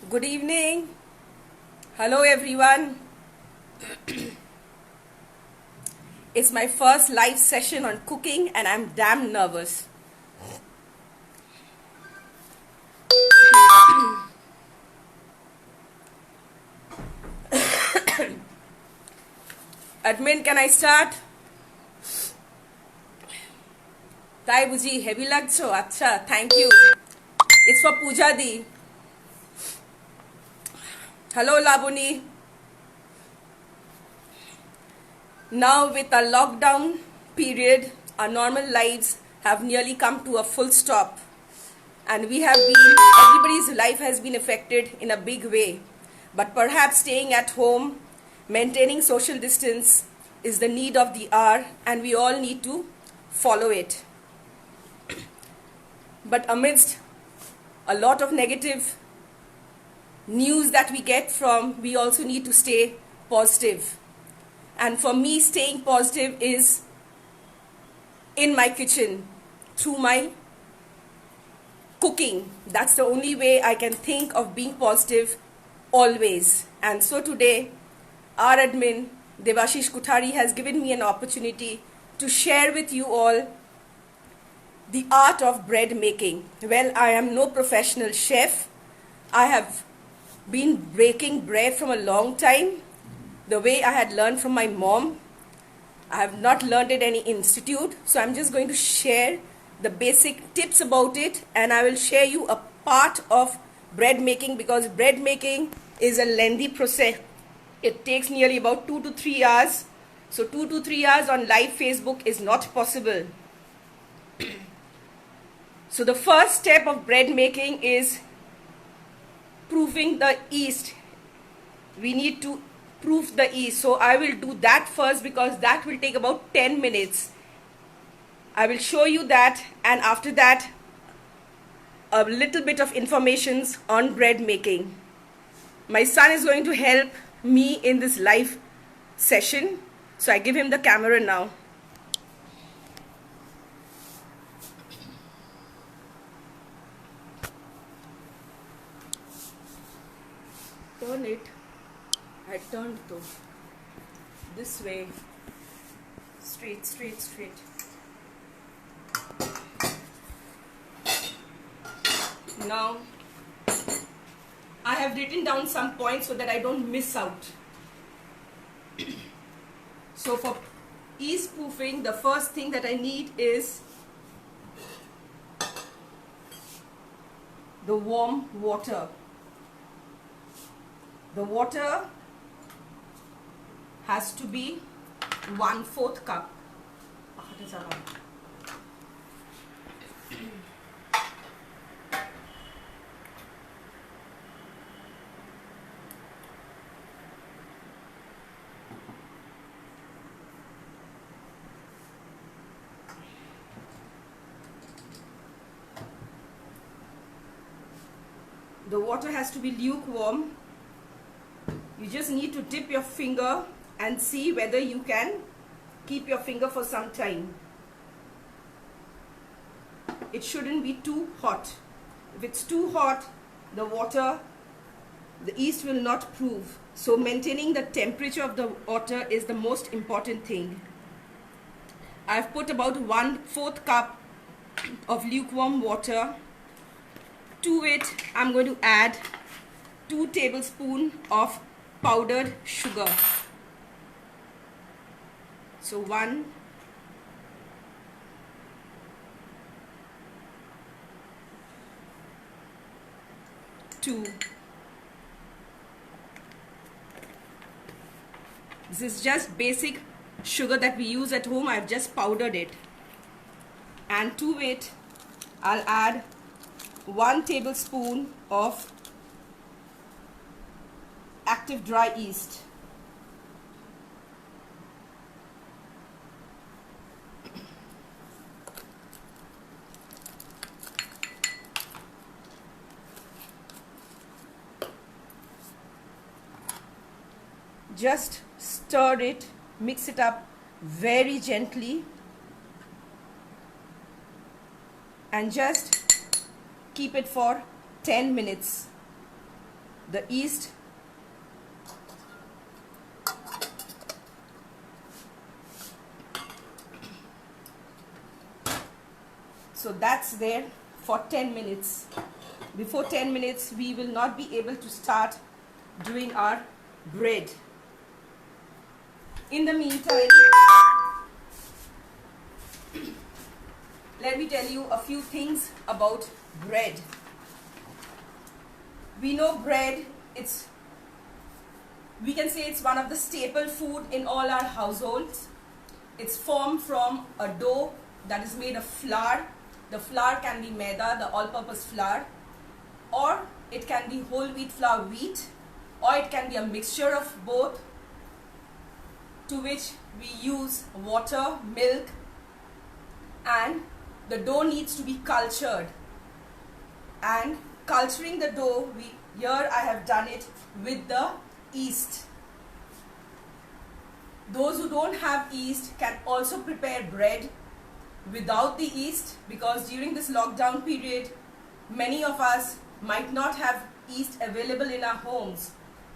Good evening. Hello, everyone. It's my first live session on cooking, and I'm damn nervous. Admin, can I start? তাই বুঝি heavy লাগছো আচ্ছা thank you it's for Puja the hello Labani now with our lockdown period our normal lives have nearly come to a full stop and everybody's life has been affected in a big way, but perhaps staying at home, maintaining social distance is the need of the hour and we all need to follow it. But amidst a lot of negative news that we get from, we also need to stay positive. And for me, staying positive is in my kitchen through my cooking. That's the only way I can think of being positive always. And so today, our admin, Devashish Kuthari, has given me an opportunity to share with you all the art of bread making. Well, I am no professional chef. I have been baking bread from a long time, the way I had learned from my mom. I have not learned at any institute, so I'm just going to share the basic tips about it, and I will share you a part of bread making because bread making is a lengthy process. It takes nearly about 2 to 3 hours. So 2 to 3 hours on live Facebook is not possible. So the first step of bread making is proofing the yeast. We need to proof the yeast. So I will do that first because that will take about 10 minutes. I will show you that, and after that a little bit of information on bread making. My son is going to help me in this live session, so I give him the camera now. Turn it. I turned though. This way. Straight, straight, straight. Now, I have written down some points so that I don't miss out. So for yeast proofing, the first thing that I need is the warm water. The water has to be 1/4 cup. The water has to be lukewarm. You just need to dip your finger and see whether you can keep your finger for some time. It shouldn't be too hot. If it's too hot, the yeast will not proof. So maintaining the temperature of the water is the most important thing. I've put about 1/4 cup of lukewarm water. To it, I'm going to add 2 tablespoons of powdered sugar. So 1, 2. This is just basic sugar that we use at home. I've just powdered it. And to it, I'll add 1 tablespoon of active dry yeast. Just stir it, mix it up very gently. and just keep it for 10 minutes. The yeast so that's there for 10 minutes. Before 10 minutes we will not be able to start doing our bread. In the meantime, let me tell you a few things about bread. We know bread, we can say it's one of the staple food in all our households. It's formed from a dough that is made of flour. The flour can be maida, the all-purpose flour, or it can be whole wheat flour, wheat, or it can be a mixture of both, to which we use water, milk, and the dough needs to be cultured. And culturing the dough, here I have done it with the yeast. Those who don't have yeast can also prepare bread without the yeast, because during this lockdown period many of us might not have yeast available in our homes.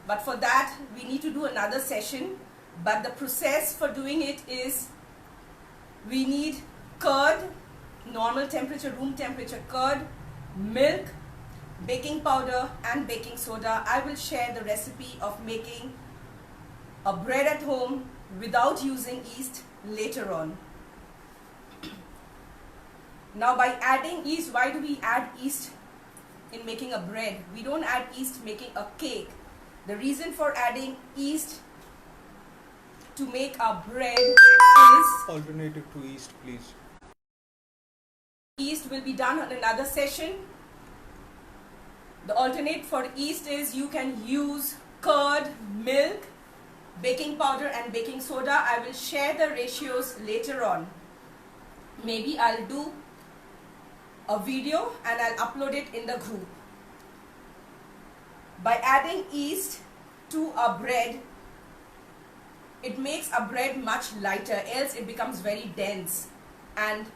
But for that we need to do another session. But the process for doing it is, we need curd, normal temperature, room temperature curd, milk, baking powder and baking soda. I will share the recipe of making a bread at home without using yeast later on. Now, by adding yeast, why do we add yeast in making a bread? We don't add yeast making a cake. The reason for adding yeast to make our bread is... Alternative to yeast, please. Yeast will be done on another session. The alternate for yeast is, you can use curd, milk, baking powder and baking soda. I will share the ratios later on. Maybe I'll do a video and I'll upload it in the group. By adding yeast to a bread, it makes a bread much lighter, else it becomes very dense. And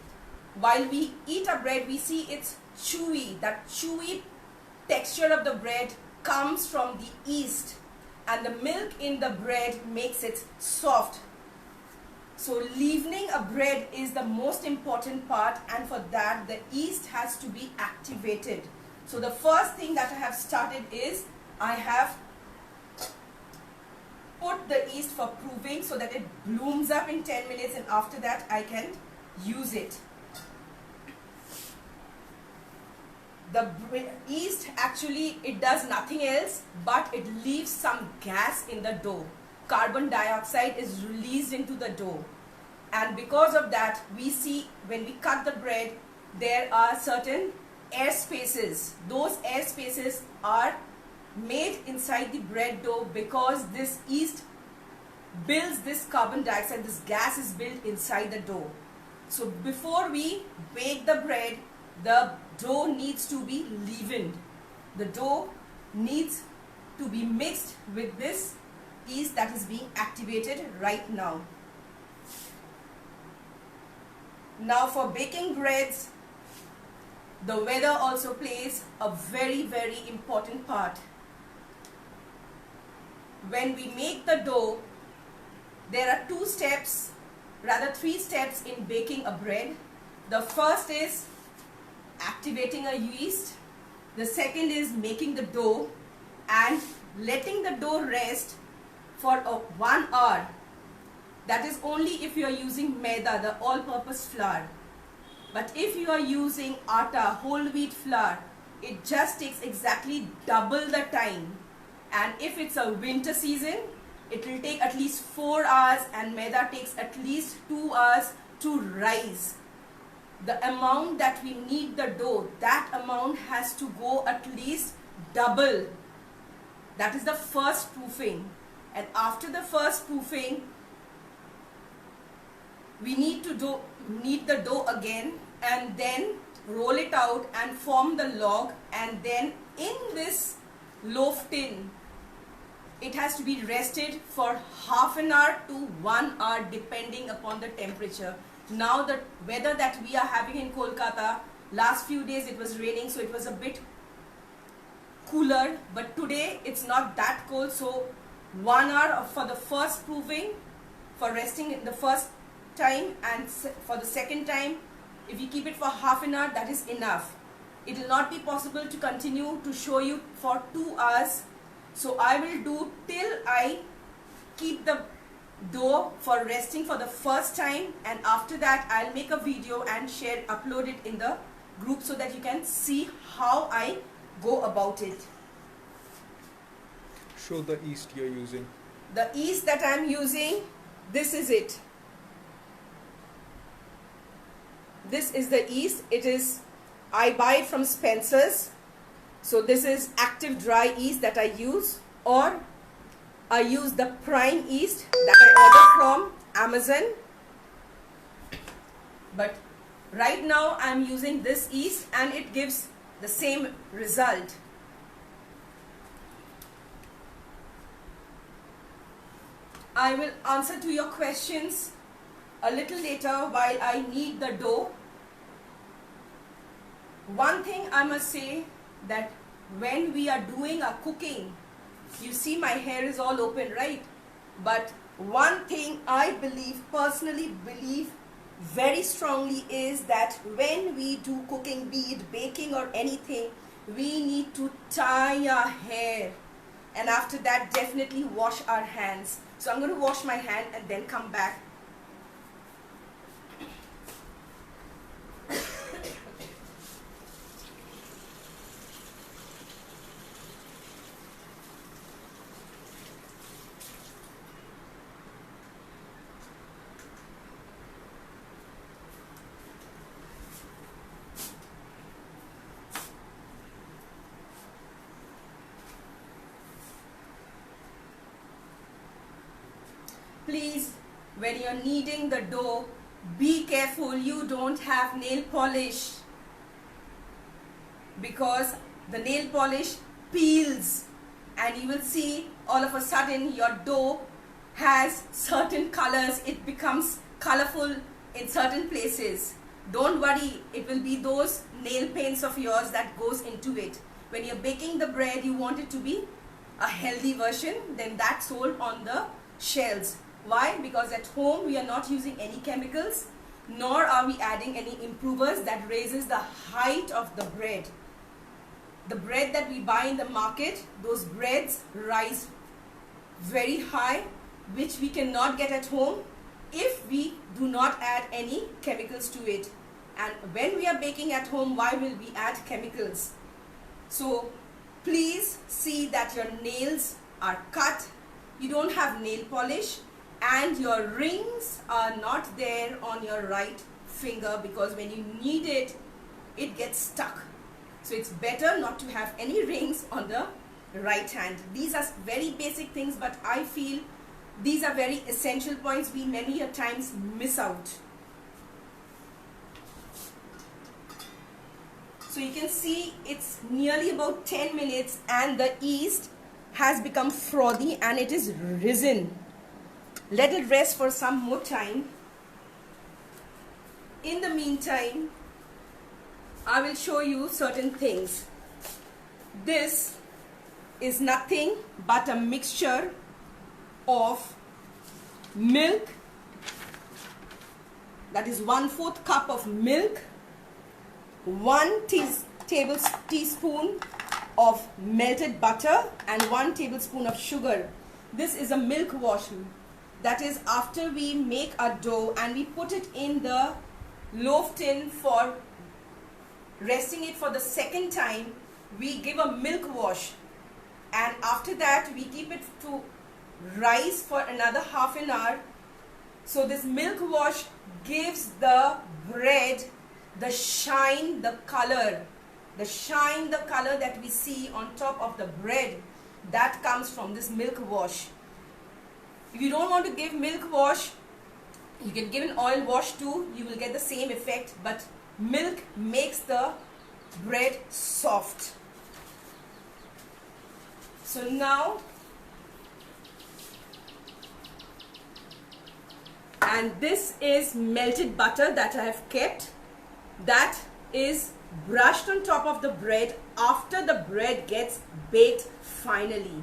while we eat a bread, we see it's chewy. That chewy texture of the bread comes from the yeast, and the milk in the bread makes it soft. So leavening a bread is the most important part, and for that the yeast has to be activated. So the first thing that I have started is, I have put the yeast for proving so that it blooms up in 10 minutes, and after that I can use it. The yeast actually, it does nothing else but it leaves some gas in the dough. Carbon dioxide is released into the dough, and because of that we see when we cut the bread there are certain air spaces. Those air spaces are made inside the bread dough because this yeast builds this carbon dioxide, this gas is built inside the dough. So before we bake the bread, the dough needs to be leavened. The dough needs to be mixed with this yeast that is being activated right now. Now for baking breads, the weather also plays a very, very important part. When we make the dough, there are three steps in baking a bread. The first is activating a yeast. The second is making the dough and letting the dough rest for 1 hour. That is only if you are using maida, the all-purpose flour. But if you are using atta, whole wheat flour, it just takes exactly double the time. And if it's a winter season, it will take at least 4 hours, and maida takes at least 2 hours to rise. The amount that we need the dough, that amount has to go at least double. That is the first proofing. And after the first proofing, we need the dough again, and then roll it out and form the log, and then in this loaf tin it has to be rested for half an hour to 1 hour depending upon the temperature. Now the weather that we are having in Kolkata, Last few days it was raining, so it was a bit cooler, but today it's not that cold. So 1 hour for the first proving, for resting in the first time, and for the second time, if you keep it for half an hour, that is enough. It will not be possible to continue to show you for 2 hours. So I will do till I keep the dough for resting for the first time, and after that I'll make a video and upload it in the group so that you can see how I go about it. Show the yeast you're using. The yeast that I'm using, this is it. This is the yeast. I buy it from Spencer's. So this is active dry yeast that I use, or I use the prime yeast that I order from Amazon. But right now I'm using this yeast and it gives the same result. I will answer to your questions a little later while I knead the dough. One thing I must say, that when we are doing our cooking, you see my hair is all open, right? But one thing I personally believe very strongly is that when we do cooking, be it baking or anything, we need to tie our hair, and after that definitely wash our hands. So I'm going to wash my hand and then come back. Please, when you're kneading the dough, be careful you don't have nail polish, because the nail polish peels and you will see all of a sudden your dough has certain colors. It becomes colorful in certain places. Don't worry, it will be those nail paints of yours that goes into it. When you're baking the bread, you want it to be a healthy version, then that's sold on the shelves. Why? Because at home we are not using any chemicals, nor are we adding any improvers that raises the height of the bread. The bread that we buy in the market, those breads rise very high, which we cannot get at home if we do not add any chemicals to it. And when we are baking at home, why will we add chemicals? So please see that your nails are cut, you don't have nail polish, and your rings are not there on your right finger, because when you knead it, it gets stuck. So it's better not to have any rings on the right hand. These are very basic things, but I feel these are very essential points we many a times miss out. So you can see it's nearly about 10 minutes and the yeast has become frothy and it is risen. Let it rest for some more time. In the meantime, I will show you certain things. This is nothing but a mixture of milk, that is 1/4 cup of milk, 1 teaspoon of melted butter, and 1 tablespoon of sugar. This is a milk wash. That is after we make our dough and we put it in the loaf tin for resting it for the second time, we give a milk wash, and after that we keep it to rise for another half an hour. So this milk wash gives the bread the shine, the color that we see on top of the bread, that comes from this milk wash. If you don't want to give milk wash, you can give an oil wash too, you will get the same effect, but milk makes the bread soft. So now, and this is melted butter that I have kept. That is brushed on top of the bread after the bread gets baked finally.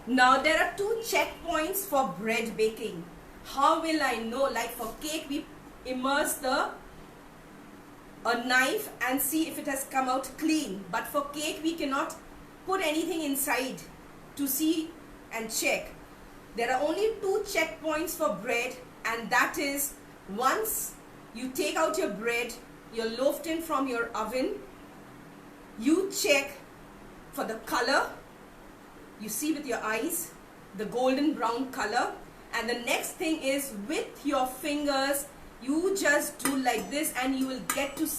Now there are two checkpoints for bread baking. How will I know? Like for cake, we immerse a knife and see if it has come out clean. But for cake, we cannot put anything inside to see and check. There are only two checkpoints for bread, and that is once you take out your bread, your loaf tin from your oven, you check for the color. You see with your eyes the golden brown color, and the next thing is with your fingers you just do like this and you will get to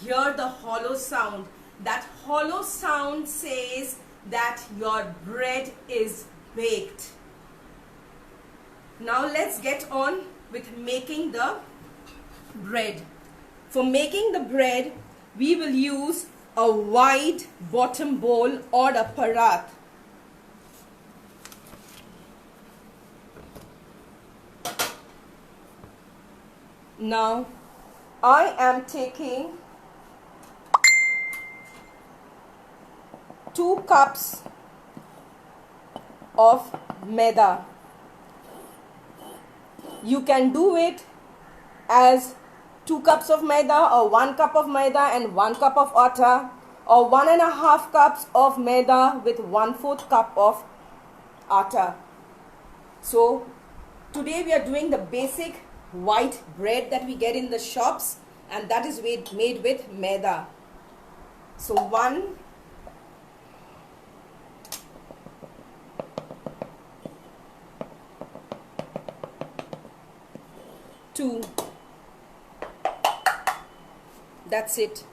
hear the hollow sound. That hollow sound says that your bread is baked. Now let's get on with making the bread. For making the bread, we will use a wide bottom bowl or a parat. Now I am taking 2 cups of maida. You can do it as 2 cups of maida or 1 cup of maida and 1 cup of atta, or 1.5 cups of maida with 1/4 cup of atta. So today we are doing the basic white bread that we get in the shops, and that is made with maida. So 1, 2, that's it.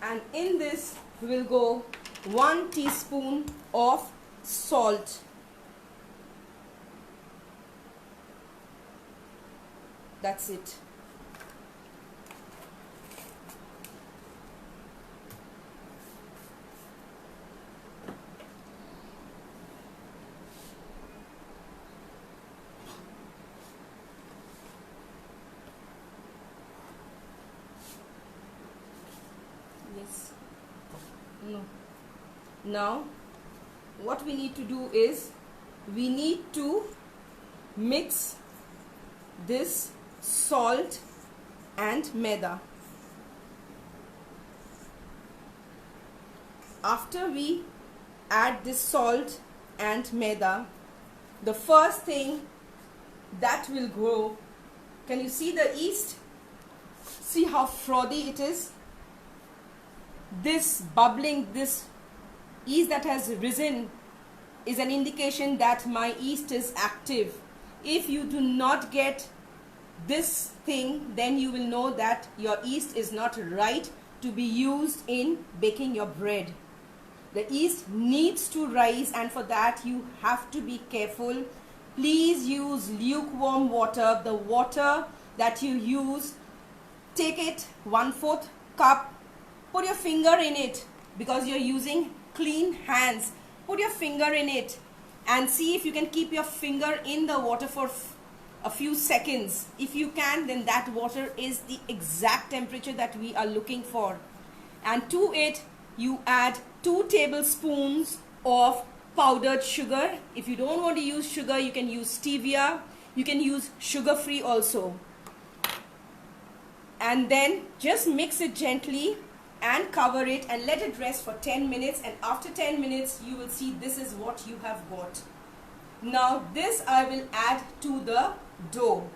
And in this will go 1 teaspoon of salt. That's it. Yes. No. Now what we need to do is we need to mix this salt and maida. After we add this salt and maida, the first thing that will grow, can you see the yeast? See how frothy it is? This bubbling, this yeast that has risen is an indication that my yeast is active. If you do not get this thing, then you will know that your yeast is not right to be used in baking your bread. The yeast needs to rise, and for that you have to be careful. Please use lukewarm water. The water that you use, take it 1/4 cup, put your finger in it because you're using clean hands. Put your finger in it and see if you can keep your finger in the water for a few seconds. If you can, then that water is the exact temperature that we are looking for. And to it you add 2 tablespoons of powdered sugar. If you don't want to use sugar, you can use stevia. You can use sugar free also. And then just mix it gently and cover it and let it rest for 10 minutes, and after 10 minutes you will see this is what you have got. Now this I will add to the dough.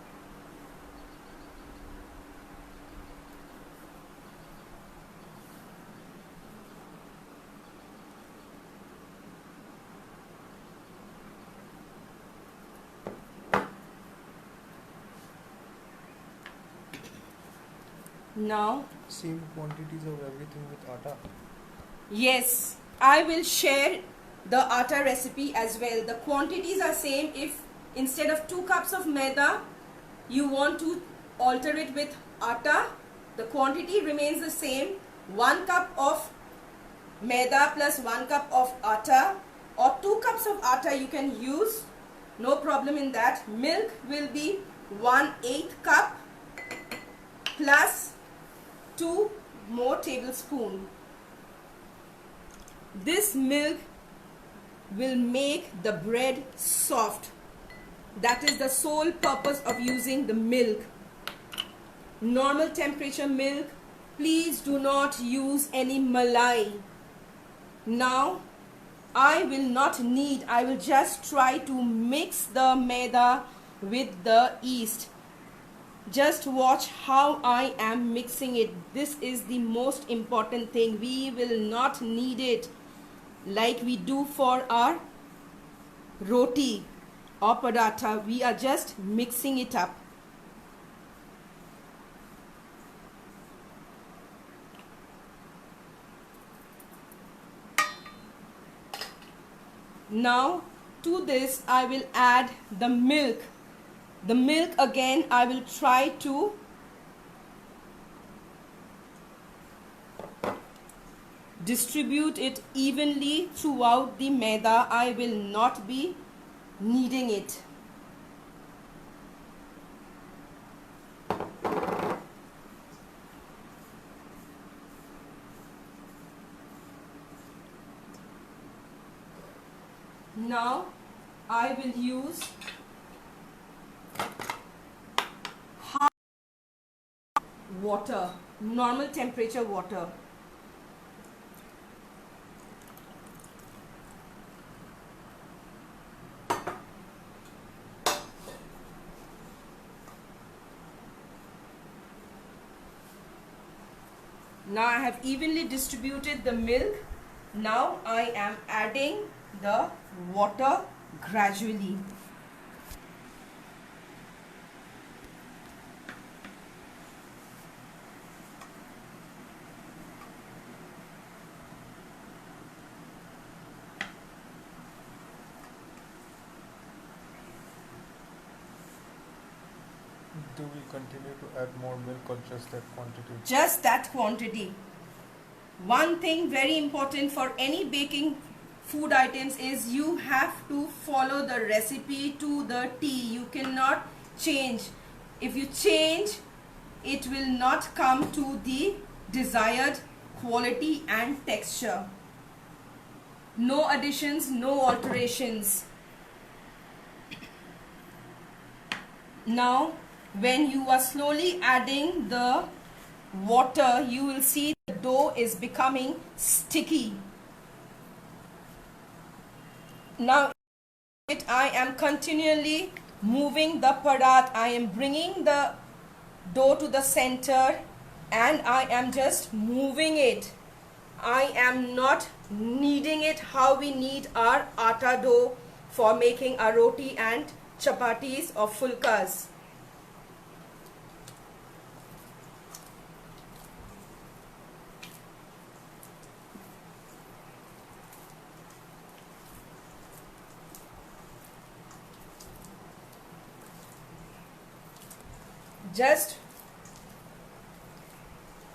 Now Same quantities of everything with atta. yes, I will share the atta recipe as well. The quantities are same. If instead of 2 cups of maida you want to alter it with atta, the quantity remains the same. 1 cup of maida plus 1 cup of atta, or 2 cups of atta you can use, no problem in that. Milk will be 1/8 cup plus 2 more tablespoons. This milk will make the bread soft. That is the sole purpose of using the milk. Normal temperature milk. Please do not use any malai. Now I will just try to mix the maida with the yeast. Just watch how I am mixing it. This is the most important thing. We will not knead it like we do for our roti or paratha. We are just mixing it up. Now to this I will add the milk. The milk again I will try to distribute it evenly throughout the maida. I will not be kneading it. Now I will use half water, normal temperature water. Now I have evenly distributed the milk. Now I am adding the water gradually. Do we continue to add more milk or just that quantity? Just that quantity. One thing very important for any baking food items is you have to follow the recipe to the T. You cannot change. If you change, it will not come to the desired quality and texture. No additions, no alterations. Now when you are slowly adding the water, you will see the dough is becoming sticky. Now I am continually moving the parat. I am bringing the dough to the center and I am just moving it. I am not kneading it how we knead our atta dough for making our roti and chapatis or fulkas. Just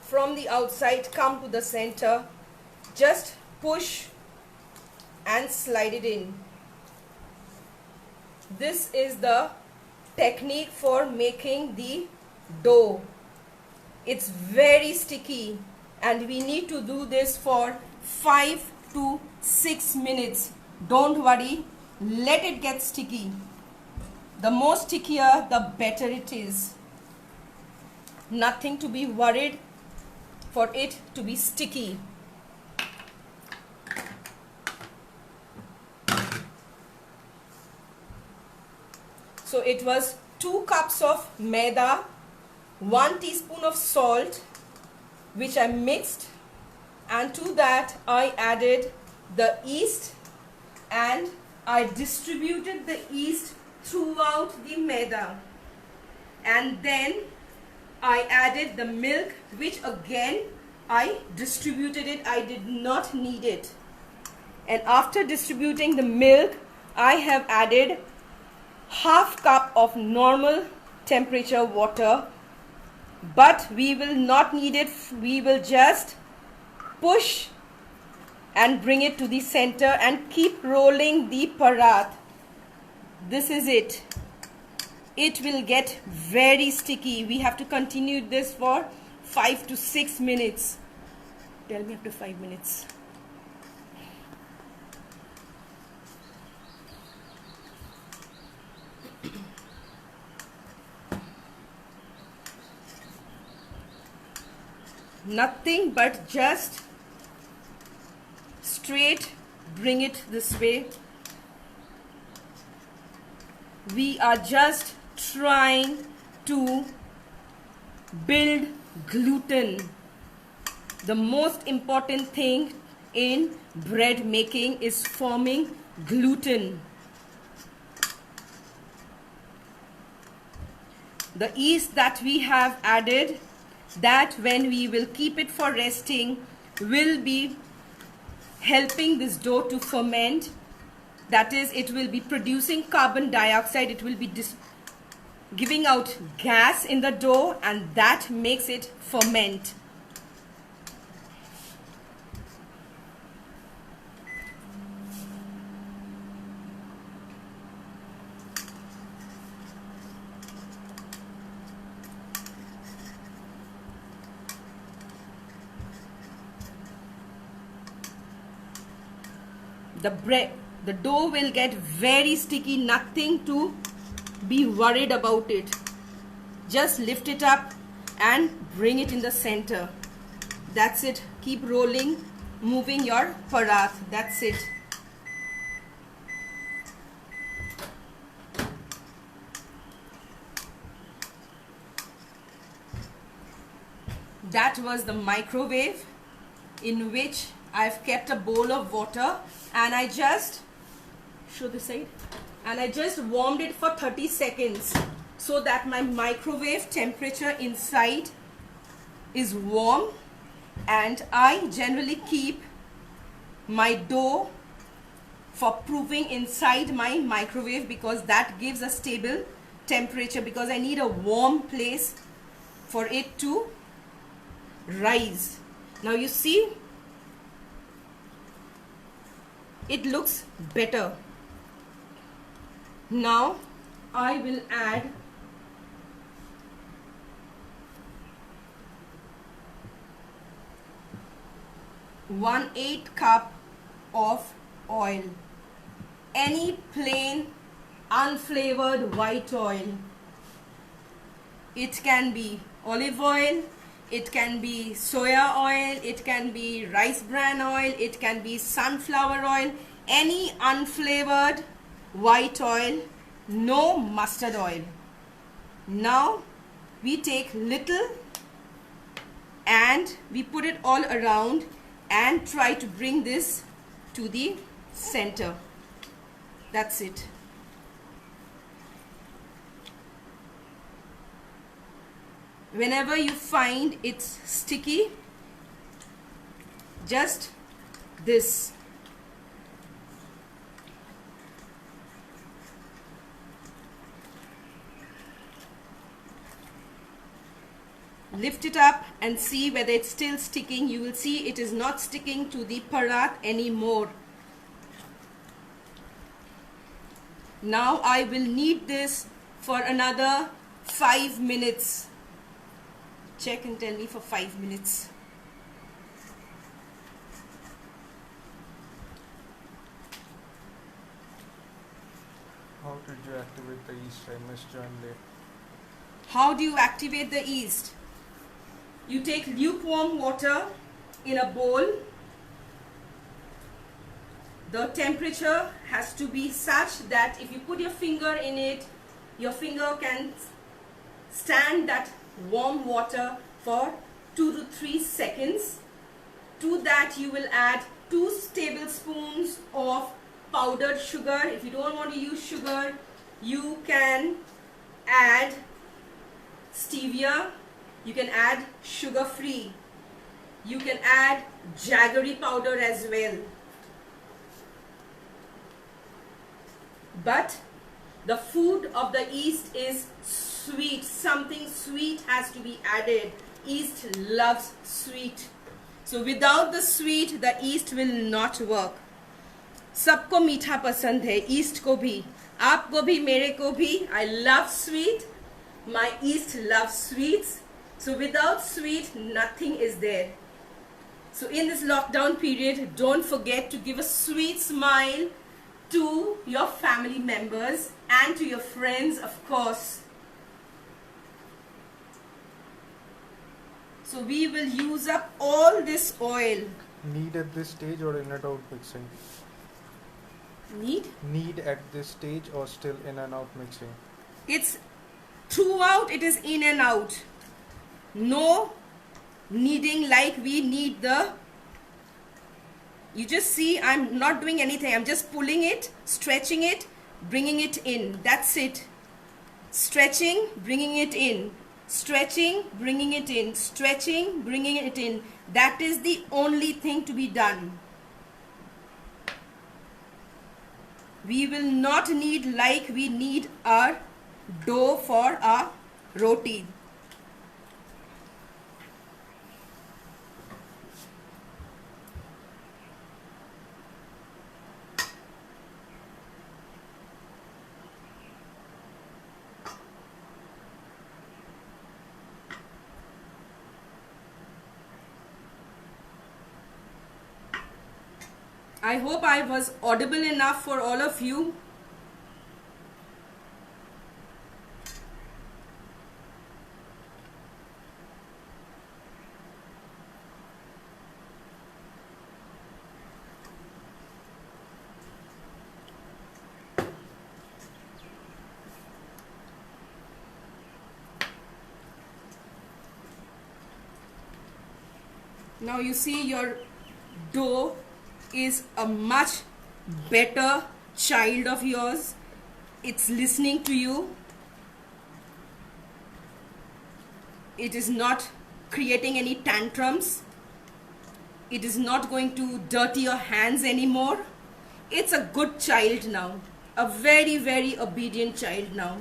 from the outside come to the center, just push and slide it in. This is the technique for making the dough. It's very sticky and we need to do this for 5 to 6 minutes. Don't worry, let it get sticky. The more stickier, the better it is. Nothing to be worried for it to be sticky. So it was 2 cups of maida, 1 teaspoon of salt which I mixed, and to that I added the yeast and I distributed the yeast throughout the maida, and then I added the milk, which again I distributed it. I did not knead it. And after distributing the milk, I have added half cup of normal temperature water, but we will not knead it. We will just push and bring it to the center and keep rolling the parat. this is it. It will get very sticky. We have to continue this for 5 to 6 minutes. Tell me after 5 minutes. Nothing but just straight bring it this way. We are just trying to build gluten. The most important thing in bread making is forming gluten. The yeast that we have added, that when we will keep it for resting, will be helping this dough to ferment. That is, it will be producing carbon dioxide, it will be giving out gas in the dough, and that makes it ferment. The dough will get very sticky, nothing to be worried about it. Just lift it up and bring it in the center. That's it. Keep rolling, moving your parat. That's it. That was the microwave in which I've kept a bowl of water, and I just show this side, and I just warmed it for 30 seconds so that my microwave temperature inside is warm. And I generally keep my dough for proofing inside my microwave because that gives a stable temperature, because I need a warm place for it to rise. Now you see, it looks better. Now I will add one-eighth cup of oil, any plain unflavored white oil. It can be olive oil, it can be soya oil, it can be rice bran oil, it can be sunflower oil, any unflavored white oil, no mustard oil. Now we take little and we put it all around and try to bring this to the center. That's it. Whenever you find it's sticky, just this. Lift it up and see whether it's still sticking. You will see it is not sticking to the parat anymore. Now I will knead this for another 5 minutes. Check and tell me for 5 minutes. How did you activate the yeast? I must join late. How do you activate the yeast? You take lukewarm water in a bowl. The temperature has to be such that if you put your finger in it, your finger can stand that warm water for 2 to 3 seconds. To that you will add 2 tablespoons of powdered sugar. If you don't want to use sugar, you can add stevia, you can add sugar free, you can add jaggery powder as well. But the food of the yeast is sweet. Something sweet has to be added. Yeast loves sweet. So without the sweet, the yeast will not work. सबको मीठा पसंद है, yeast को भी. आपको भी मेरे को भी. I love sweet. My East loves sweets. So without sweet, nothing is there. So in this lockdown period, don't forget to give a sweet smile to your family members and to your friends, of course. So we will use up all this oil. Need at this stage or in and out mixing? Need? Need at this stage or still in and out mixing? It's throughout, it is in and out. No kneading like we need the. You just see, I'm not doing anything. I'm just pulling it, stretching it, bringing it in. That's it. Stretching, bringing it in. Stretching, bringing it in. Stretching, bringing it in. That is the only thing to be done. We will not knead like we knead our dough for our roti. I hope I was audible enough for all of you. Now you see your dough is a much better child of yours. It's listening to you. It is not creating any tantrums. It is not going to dirty your hands anymore. It's a good child now. A very, very obedient child now.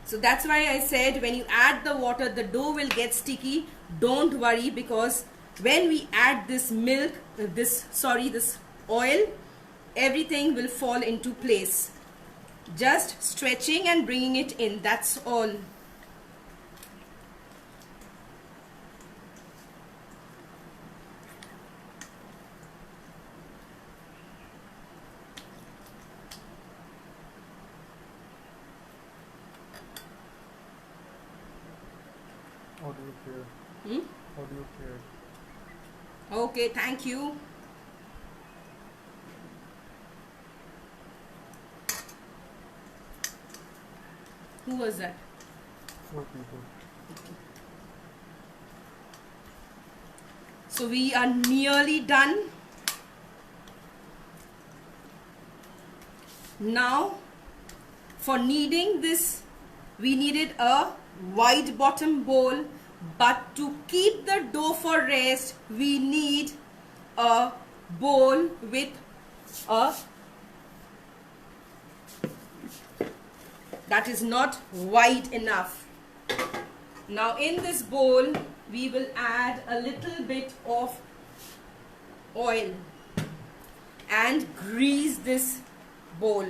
So that's why I said when you add the water, the dough will get sticky. Don't worry, because when we add this milk, this oil, everything will fall into place. Just stretching and bringing it in, that's all. Audio clear. Audio clear. Okay, thank you. Who was that? 4 people. So we are nearly done. Now, for kneading this, we needed a wide bottom bowl, but to keep the dough for rest, we need a bowl with a that is not wide enough. Now in this bowl, we will add a little bit of oil and grease this bowl.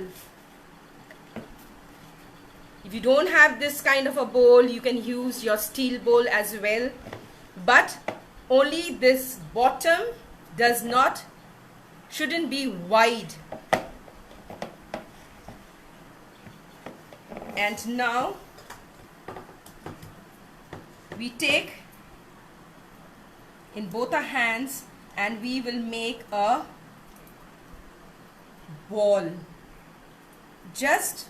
If you don't have this kind of a bowl, you can use your steel bowl as well, but only this bottom shouldn't be wide. And now we take in both our hands and we will make a ball. Just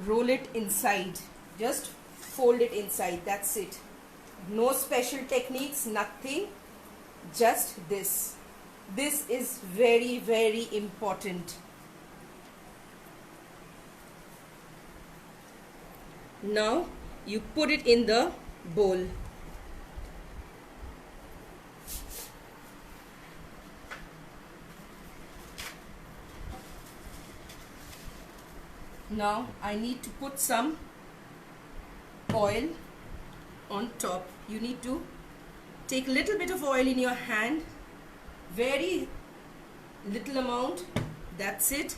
roll it inside, just fold it inside, that's it. No special techniques, nothing, just this. This is very, very important. Now you put it in the bowl. Now I need to put some oil on top. You need to take a little bit of oil in your hand, very little amount, That's it.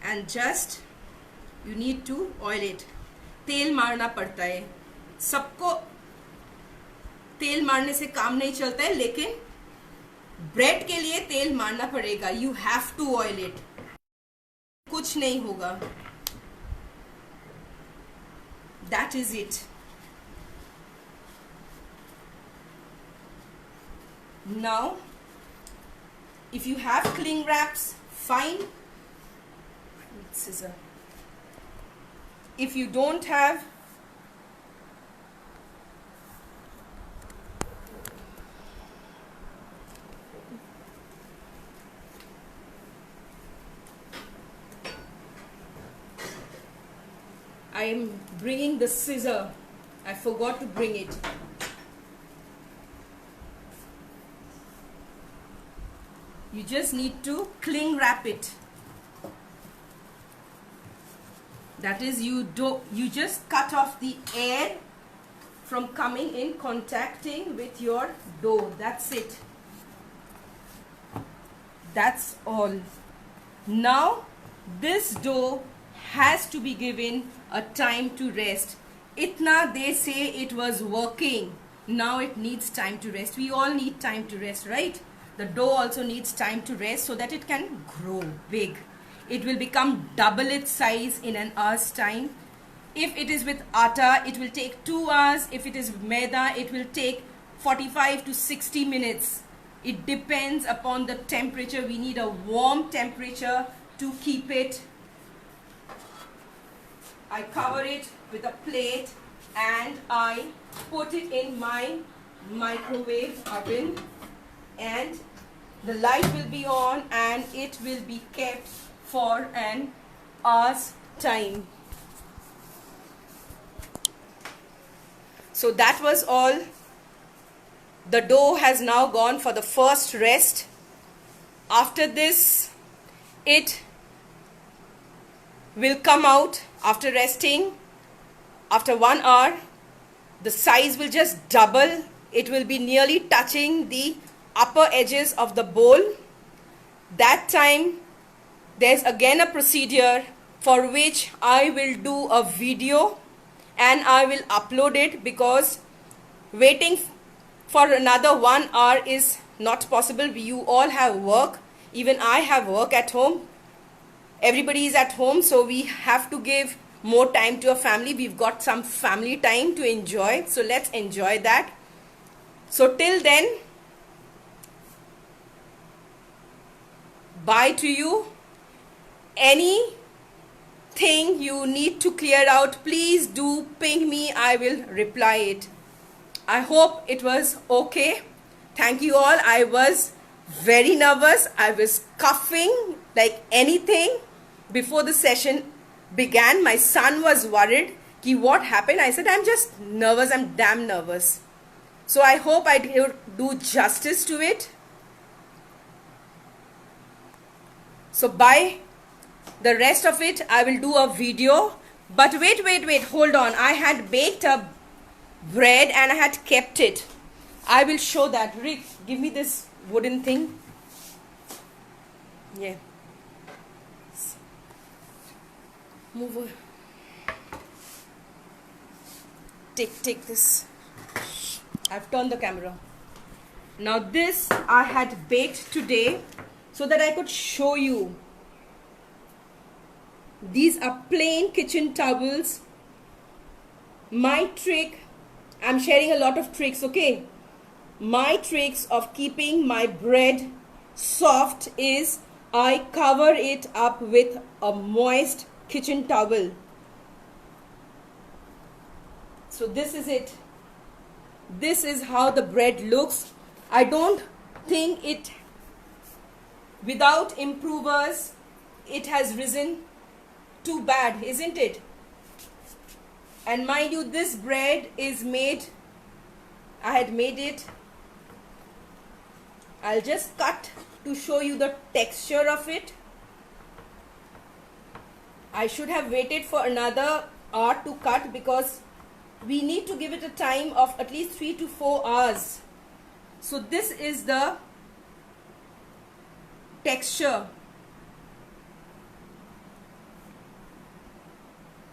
And just you need to oil it. तेल मारना पड़ता है, सबको तेल मारने से काम नहीं चलता है, लेकिन ब्रेड के लिए तेल मारना पड़ेगा. You have to oil it. कुछ नहीं होगा. That is it. Now if you have cling wraps, fine. Scissor. If you don't have, I am bringing the scissor. I forgot to bring it. You just need to cling wrap it. That is, you just cut off the air from coming in contacting with your dough. That's it. That's all. Now this dough has to be given a time to rest. Itna they say it was working. Now it needs time to rest. We all need time to rest, right? The dough also needs time to rest so that it can grow big. It will become double its size in an hour's time. If it is with atta, it will take 2 hours. If it is maida, it will take 45 to 60 minutes. It depends upon the temperature. We need a warm temperature to keep it. I cover it with a plate and I put it in my microwave oven, and the light will be on and it will be kept for an hour's time. So that was all. The dough has now gone for the first rest. After this, it will come out after resting. After 1 hour, the size will just double. It will be nearly touching the upper edges of the bowl. That time, there's again a procedure for which I will do a video and I will upload it, because waiting for another 1 hour is not possible. You all have work. Even I have work at home. Everybody is at home, so we have to give more time to our family. We've got some family time to enjoy, so let's enjoy that. So till then, bye to you. Anything you need to clear out, please do ping me. I will reply it. I hope it was okay. Thank you all. I was very nervous. I was coughing like anything before the session began. My son was worried ki what happened. I said, I'm just nervous. I'm damn nervous. So I hope I do justice to it. So bye. The rest of it I will do a video. But wait, hold on. I had baked a bread and I had kept it. I will show that. Rick, give me this wooden thing. Yeah. Move over. Take this. I've turned the camera. Now this I had baked today so that I could show you. These are plain kitchen towels. My trick, I'm sharing a lot of tricks, okay? My tricks of keeping my bread soft is I cover it up with a moist kitchen towel. So this is it. This is how the bread looks. I don't think it, without improvers, it has risen too bad, isn't it? And mind you, this bread is made, I had made it. I'll just cut to show you the texture of it. I should have waited for another hour to cut, because we need to give it a time of at least 3 to 4 hours. So this is the texture.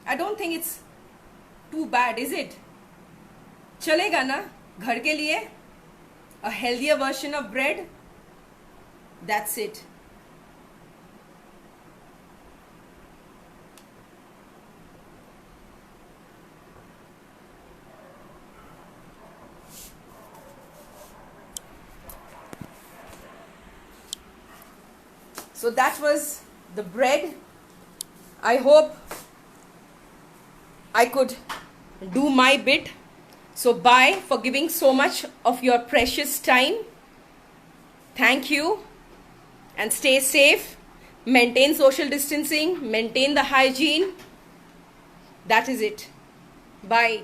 I don't think it's too bad, is it? चलेगा ना घर के लिए? A healthier version of bread? That's it. So that was the bread. I hope I could do my bit. So bye for giving so much of your precious time. Thank you, and stay safe. Maintain social distancing, maintain the hygiene. That is it. Bye.